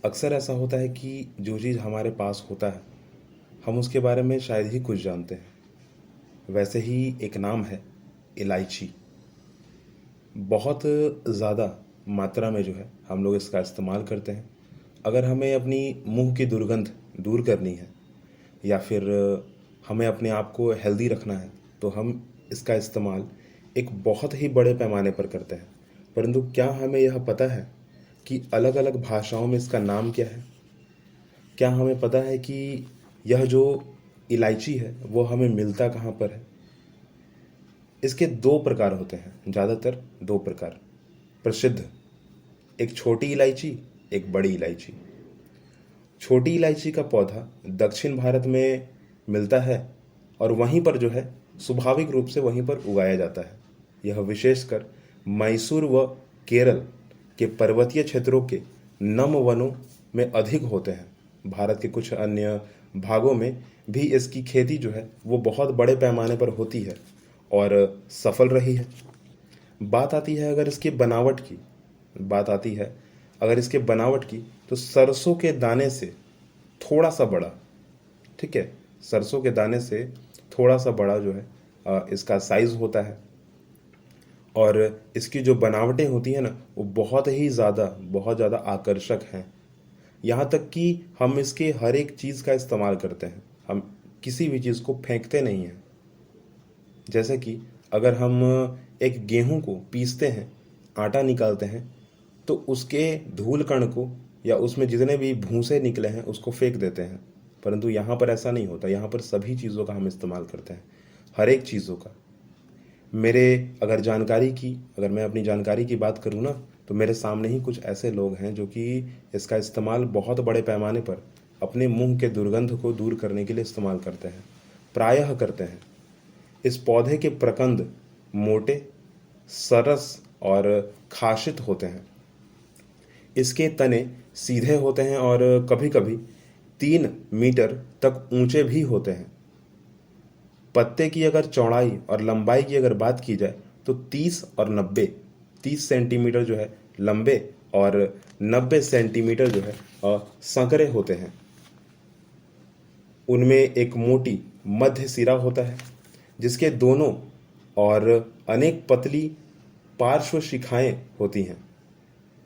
अक्सर ऐसा होता है कि जो चीज़ हमारे पास होता है हम उसके बारे में शायद ही कुछ जानते हैं। वैसे ही एक नाम है इलायची। बहुत ज़्यादा मात्रा में जो है हम लोग इसका इस्तेमाल करते हैं। अगर हमें अपनी मुंह की दुर्गंध दूर करनी है या फिर हमें अपने आप को हेल्दी रखना है तो हम इसका इस्तेमाल एक बहुत ही बड़े पैमाने पर करते हैं। परंतु क्या हमें यह पता है कि अलग अलग भाषाओं में इसका नाम क्या है? क्या हमें पता है कि यह जो इलायची है वो हमें मिलता कहाँ पर है? इसके दो प्रकार होते हैं, ज़्यादातर दो प्रकार प्रसिद्ध। एक छोटी इलायची, एक बड़ी इलायची। छोटी इलायची का पौधा दक्षिण भारत में मिलता है और वहीं पर जो है स्वाभाविक रूप से वहीं पर उगाया जाता है। यह विशेषकर मैसूर व केरल के पर्वतीय क्षेत्रों के नम वनों में अधिक होते हैं। भारत के कुछ अन्य भागों में भी इसकी खेती जो है वो बहुत बड़े पैमाने पर होती है और सफल रही है। बात आती है अगर इसकी बनावट की बात आती है अगर इसके बनावट की तो सरसों के दाने से थोड़ा सा बड़ा, ठीक है, सरसों के दाने से थोड़ा सा बड़ा जो है इसका साइज होता है। और इसकी जो बनावटें होती हैं ना वो बहुत ज़्यादा आकर्षक हैं। यहाँ तक कि हम इसके हर एक चीज़ का इस्तेमाल करते हैं। हम किसी भी चीज़ को फेंकते नहीं हैं। जैसे कि अगर हम एक गेहूं को पीसते हैं, आटा निकालते हैं, तो उसके धूल कण को या उसमें जितने भी भूसे निकले हैं उसको फेंक देते हैं। परंतु यहाँ पर ऐसा नहीं होता। यहाँ पर सभी चीज़ों का हम इस्तेमाल करते हैं, हर एक चीज़ों का। मेरे अगर मैं अपनी जानकारी की बात करूँ ना तो मेरे सामने ही कुछ ऐसे लोग हैं जो कि इसका इस्तेमाल बहुत बड़े पैमाने पर अपने मुंह के दुर्गंध को दूर करने के लिए इस्तेमाल करते हैं, प्रायः करते हैं। इस पौधे के प्रकंद मोटे, सरस और खाशित होते हैं। इसके तने सीधे होते हैं और कभी कभी 3 मीटर तक ऊंचे भी होते हैं। पत्ते की अगर चौड़ाई और लंबाई की अगर बात की जाए तो 30 सेंटीमीटर जो है लंबे और 90 सेंटीमीटर जो है संकरे होते हैं। उनमें एक मोटी मध्य सिरा होता है जिसके दोनों और अनेक पतली पार्श्व शिखाएं होती हैं।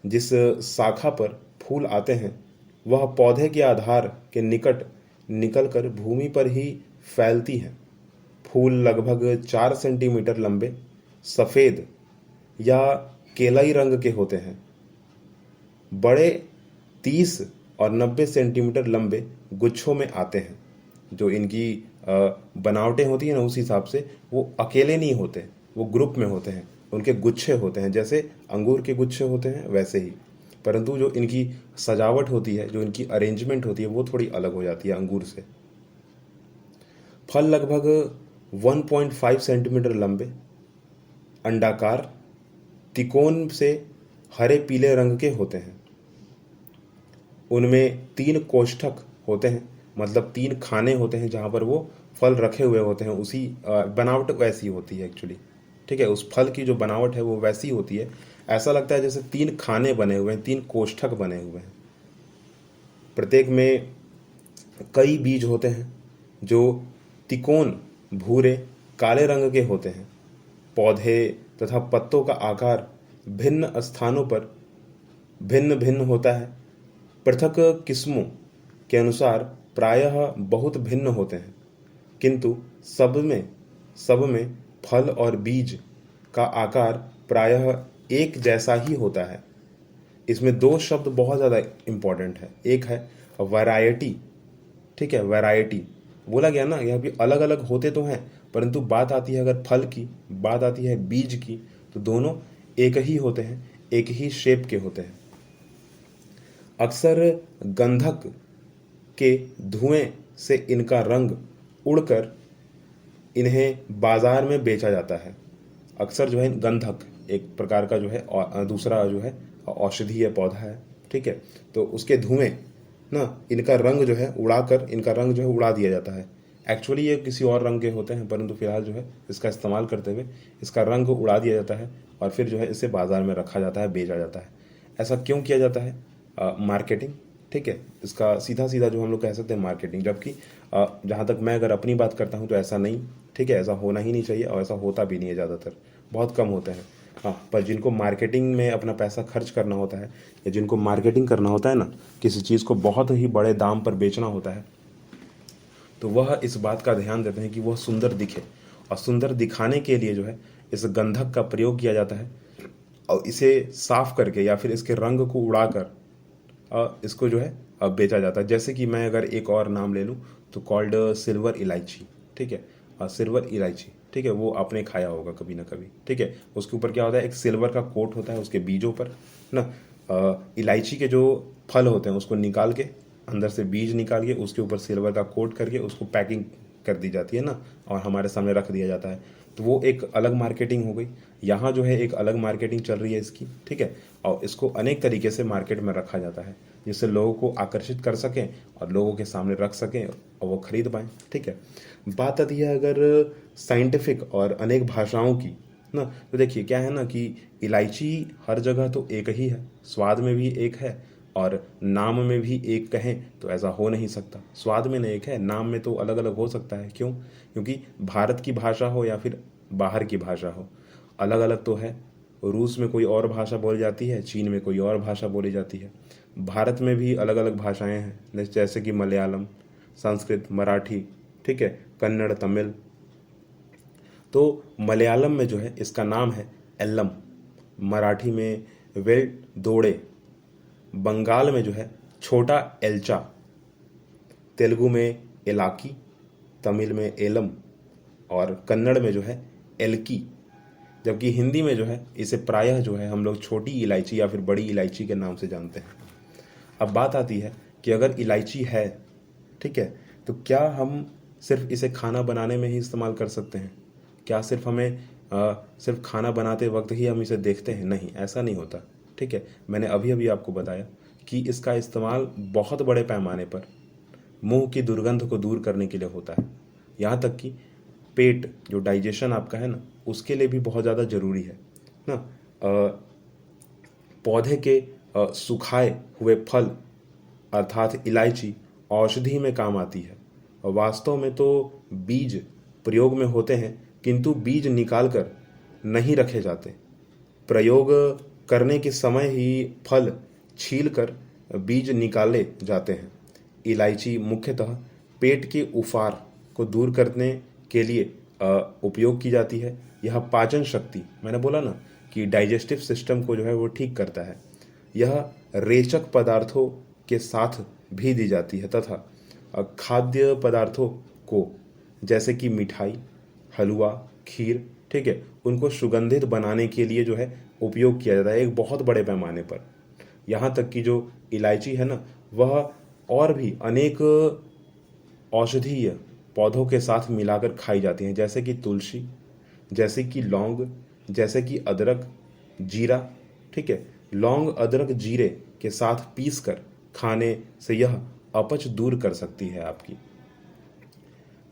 जिस शाखा पर फूल आते हैं वह पौधे के आधार के निकट निकलकर भूमि पर ही फैलती हैं। फूल लगभग 4 सेंटीमीटर लंबे, सफ़ेद या केलाई रंग के होते हैं। बड़े 30 और 90 सेंटीमीटर लंबे गुच्छों में आते हैं। जो इनकी बनावटें होती हैं ना उस हिसाब से वो अकेले नहीं होते, वो ग्रुप में होते हैं। उनके गुच्छे होते हैं, जैसे अंगूर के गुच्छे होते हैं वैसे ही। परंतु जो इनकी सजावट होती है, जो इनकी अरेंजमेंट होती है वो थोड़ी अलग हो जाती है अंगूर से। फल लगभग 1.5 सेंटीमीटर लंबे, अंडाकार, तिकोन से हरे पीले रंग के होते हैं। उनमें 3 कोष्ठक होते हैं, मतलब 3 खाने होते हैं जहाँ पर वो फल रखे हुए होते हैं। उसी बनावट वैसी होती है एक्चुअली, ठीक है। उस फल की जो बनावट है वो वैसी होती है। ऐसा लगता है जैसे 3 खाने बने हुए हैं, 3 कोष्ठक बने हुए हैं। प्रत्येक में कई बीज होते हैं जो तिकोन, भूरे, काले रंग के होते हैं। पौधे तथा पत्तों का आकार भिन्न स्थानों पर भिन्न भिन्न होता है। पृथक किस्मों के अनुसार प्रायः बहुत भिन्न होते हैं, किंतु सब में फल और बीज का आकार प्रायः एक जैसा ही होता है। इसमें 2 शब्द बहुत ज़्यादा इम्पॉर्टेंट है। एक है वैरायटी, ठीक है, वैरायटी बोला गया ना। यह भी अलग अलग होते तो हैं, परंतु बात आती है अगर फल की, बात आती है बीज की, तो दोनों एक ही होते हैं, एक ही शेप के होते हैं। अक्सर गंधक के धुएं से इनका रंग उड़कर इन्हें बाजार में बेचा जाता है। अक्सर जो है गंधक एक प्रकार का जो है दूसरा जो है औषधीय पौधा है, ठीक है। तो उसके धुएं ना इनका रंग जो है उड़ाकर इनका रंग जो है उड़ा दिया जाता है। एक्चुअली ये किसी और रंग के होते हैं, परंतु फिलहाल जो है इसका इस्तेमाल करते हुए इसका रंग उड़ा दिया जाता है और फिर जो है इसे बाजार में रखा जाता है, बेचा जाता है। ऐसा क्यों किया जाता है? मार्केटिंग, ठीक है, इसका सीधा सीधा जो हम लोग कह सकते हैं मार्केटिंग। जबकि जहाँ तक मैं अगर अपनी बात करता हूँ तो ऐसा नहीं, ठीक है, ऐसा होना ही नहीं चाहिए और ऐसा होता भी नहीं है, ज़्यादातर बहुत कम होते हैं। हाँ, पर जिनको मार्केटिंग में अपना पैसा खर्च करना होता है या जिनको मार्केटिंग करना होता है ना, किसी चीज़ को बहुत ही बड़े दाम पर बेचना होता है, तो वह इस बात का ध्यान देते हैं कि वह सुंदर दिखे, और सुंदर दिखाने के लिए जो है इस गंधक का प्रयोग किया जाता है और इसे साफ करके या फिर इसके रंग को उड़ाकर इसको जो है बेचा जाता है। जैसे कि मैं अगर एक और नाम ले लूँ तो कॉल्ड सिल्वर इलायची, ठीक है, सिल्वर इलायची, ठीक है, वो आपने खाया होगा कभी ना कभी, ठीक है। उसके ऊपर क्या होता है, एक सिल्वर का कोट होता है उसके बीजों पर ना। इलायची के जो फल होते हैं उसको निकाल के, अंदर से बीज निकाल के उसके ऊपर सिल्वर का कोट करके उसको पैकिंग कर दी जाती है ना, और हमारे सामने रख दिया जाता है। तो वो एक अलग मार्केटिंग हो गई। यहाँ जो है एक अलग मार्केटिंग चल रही है इसकी, ठीक है, और इसको अनेक तरीके से मार्केट में रखा जाता है जिससे लोगों को आकर्षित कर सकें और लोगों के सामने रख सकें और वो खरीद पाएँ, ठीक है। बात आती है अगर साइंटिफिक और अनेक भाषाओं की ना, तो देखिए क्या है ना कि इलायची हर जगह तो एक ही है, स्वाद में भी एक है और नाम में भी एक कहें तो ऐसा हो नहीं सकता। स्वाद में नहीं एक है, नाम में तो अलग अलग हो सकता है। क्यों? क्योंकि भारत की भाषा हो या फिर बाहर की भाषा हो, अलग अलग तो है। रूस में कोई और भाषा बोली जाती है, चीन में कोई और भाषा बोली जाती है। भारत में भी अलग अलग भाषाएं हैं, जैसे कि मलयालम, संस्कृत, मराठी, ठीक है, कन्नड़, तमिल। तो मलयालम में जो है इसका नाम है एल्लम, मराठी में वेल दोड़े, बंगाल में जो है छोटा एल्चा, तेलुगु में एलाकी, तमिल में एलम और कन्नड़ में जो है एलकी। जबकि हिंदी में जो है इसे प्रायः जो है हम लोग छोटी इलायची या फिर बड़ी इलायची के नाम से जानते हैं। अब बात आती है कि अगर इलायची है, ठीक है, तो क्या हम सिर्फ इसे खाना बनाने में ही इस्तेमाल कर सकते हैं? क्या सिर्फ हमें सिर्फ खाना बनाते वक्त ही हम इसे देखते हैं? नहीं, ऐसा नहीं होता, ठीक है। मैंने अभी अभी आपको बताया कि इसका इस्तेमाल बहुत बड़े पैमाने पर मुंह की दुर्गंध को दूर करने के लिए होता है। यहाँ तक कि पेट जो डाइजेशन आपका है ना, उसके लिए भी बहुत ज़्यादा ज़रूरी है ना। पौधे के सुखाए हुए फल अर्थात इलायची औषधि में काम आती है। और वास्तव में तो बीज प्रयोग में होते हैं, किंतु बीज निकाल कर नहीं रखे जाते। प्रयोग करने के समय ही फल छील कर बीज निकाले जाते हैं। इलायची मुख्यतः पेट के उफार को दूर करने के लिए उपयोग की जाती है। यह पाचन शक्ति, मैंने बोला ना कि डाइजेस्टिव सिस्टम को जो है वो ठीक करता है। यह रेचक पदार्थों के साथ भी दी जाती है तथा खाद्य पदार्थों को जैसे कि मिठाई, हलवा, खीर, ठीक है, उनको सुगंधित बनाने के लिए जो है उपयोग किया जाता है एक बहुत बड़े पैमाने पर। यहाँ तक कि जो इलायची है ना, वह और भी अनेक औषधीय पौधों के साथ मिलाकर खाई जाती हैं, जैसे कि तुलसी, जैसे कि लौंग, जैसे कि अदरक, जीरा, ठीक है। लौंग, अदरक, जीरे के साथ पीसकर खाने से यह अपच दूर कर सकती है आपकी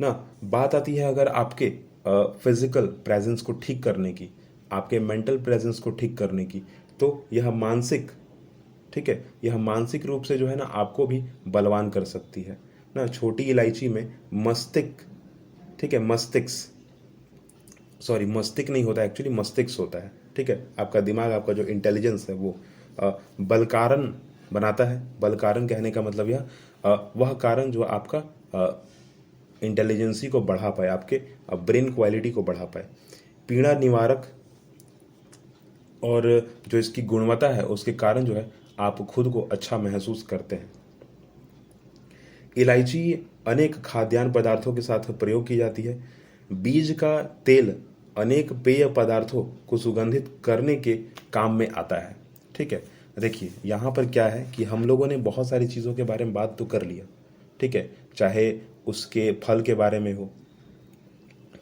ना। बात आती है अगर आपके फिजिकल प्रेजेंस को ठीक करने की, आपके मेंटल प्रेजेंस को ठीक करने की, तो यह मानसिक, ठीक है, यह मानसिक रूप से जो है ना आपको भी बलवान कर सकती है ना। छोटी इलायची में मस्तिष्क, ठीक है, मस्तिष्क नहीं होता, एक्चुअली मस्तिष्क होता है, ठीक है। आपका दिमाग, आपका जो इंटेलिजेंस है वो बलकारण बनाता है। बलकारण कहने का मतलब यह वह कारण जो आपका इंटेलिजेंसी को बढ़ा पाए, आपके ब्रेन क्वालिटी को बढ़ा पाए। पीड़ा निवारक और जो इसकी गुणवत्ता है उसके कारण जो है आप खुद को अच्छा महसूस करते हैं। इलायची अनेक खाद्यान्न पदार्थों के साथ प्रयोग की जाती है। बीज का तेल अनेक पेय पदार्थों को सुगंधित करने के काम में आता है, ठीक है। देखिए यहाँ पर क्या है कि हम लोगों ने बहुत सारी चीज़ों के बारे में बात तो कर लिया, ठीक है, चाहे उसके फल के बारे में हो,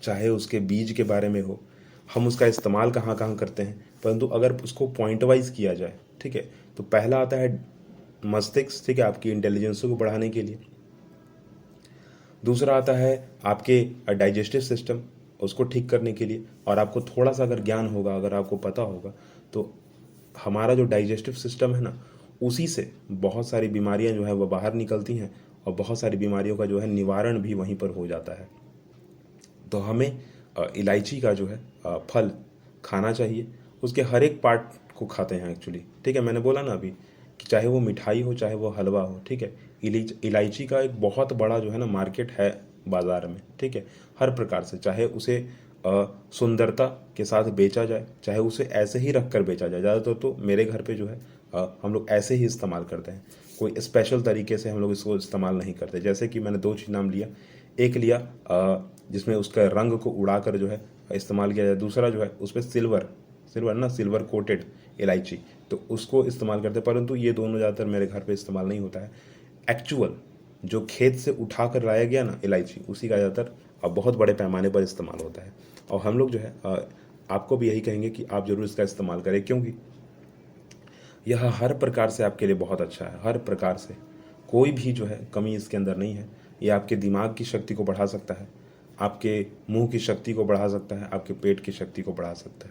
चाहे उसके बीज के बारे में हो, हम उसका इस्तेमाल कहाँ कहाँ करते हैं। परंतु अगर उसको पॉइंट वाइज किया जाए, ठीक है, तो पहला आता है मस्तिष्क, ठीक है, आपकी इंटेलिजेंस को बढ़ाने के लिए। दूसरा आता है आपके डाइजेस्टिव सिस्टम, उसको ठीक करने के लिए। और आपको थोड़ा सा अगर ज्ञान होगा, अगर आपको पता होगा, तो हमारा जो डाइजेस्टिव सिस्टम है ना, उसी से बहुत सारी बीमारियां जो है वो बाहर निकलती हैं और बहुत सारी बीमारियों का जो है निवारण भी वहीं पर हो जाता है। तो हमें इलायची का जो है फल खाना चाहिए। उसके हर एक पार्ट को खाते हैं एक्चुअली, ठीक है। मैंने बोला ना अभी कि चाहे वो मिठाई हो चाहे वो हलवा हो, ठीक है। इलायची का एक बहुत बड़ा जो है ना मार्केट है बाज़ार में, ठीक है। हर प्रकार से, चाहे उसे सुंदरता के साथ बेचा जाए, चाहे उसे ऐसे ही रख कर बेचा जाए। ज़्यादातर तो मेरे घर पे जो है हम लोग ऐसे ही इस्तेमाल करते हैं, कोई स्पेशल तरीके से हम लोग इसको इस्तेमाल नहीं करते। जैसे कि मैंने दो चीज़ नाम लिया, एक लिया जिसमें उसका रंग को उड़ा कर जो है इस्तेमाल किया जाए, दूसरा जो है उस पर सिल्वर कोटेड इलायची, तो उसको इस्तेमाल करते हैं। परंतु ये दोनों ज़्यादातर मेरे घर पे इस्तेमाल नहीं होता है। एक्चुअल जो खेत से उठा कर लाया गया ना इलायची, उसी का ज़्यादातर अब बहुत बड़े पैमाने पर इस्तेमाल होता है। और हम लोग जो है आपको भी यही कहेंगे कि आप ज़रूर इसका इस्तेमाल करें, क्योंकि यह हर प्रकार से आपके लिए बहुत अच्छा है। हर प्रकार से कोई भी जो है कमी इसके अंदर नहीं है। ये आपके दिमाग की शक्ति को बढ़ा सकता है, आपके मुंह की शक्ति को बढ़ा सकता है, आपके पेट की शक्ति को बढ़ा सकता है।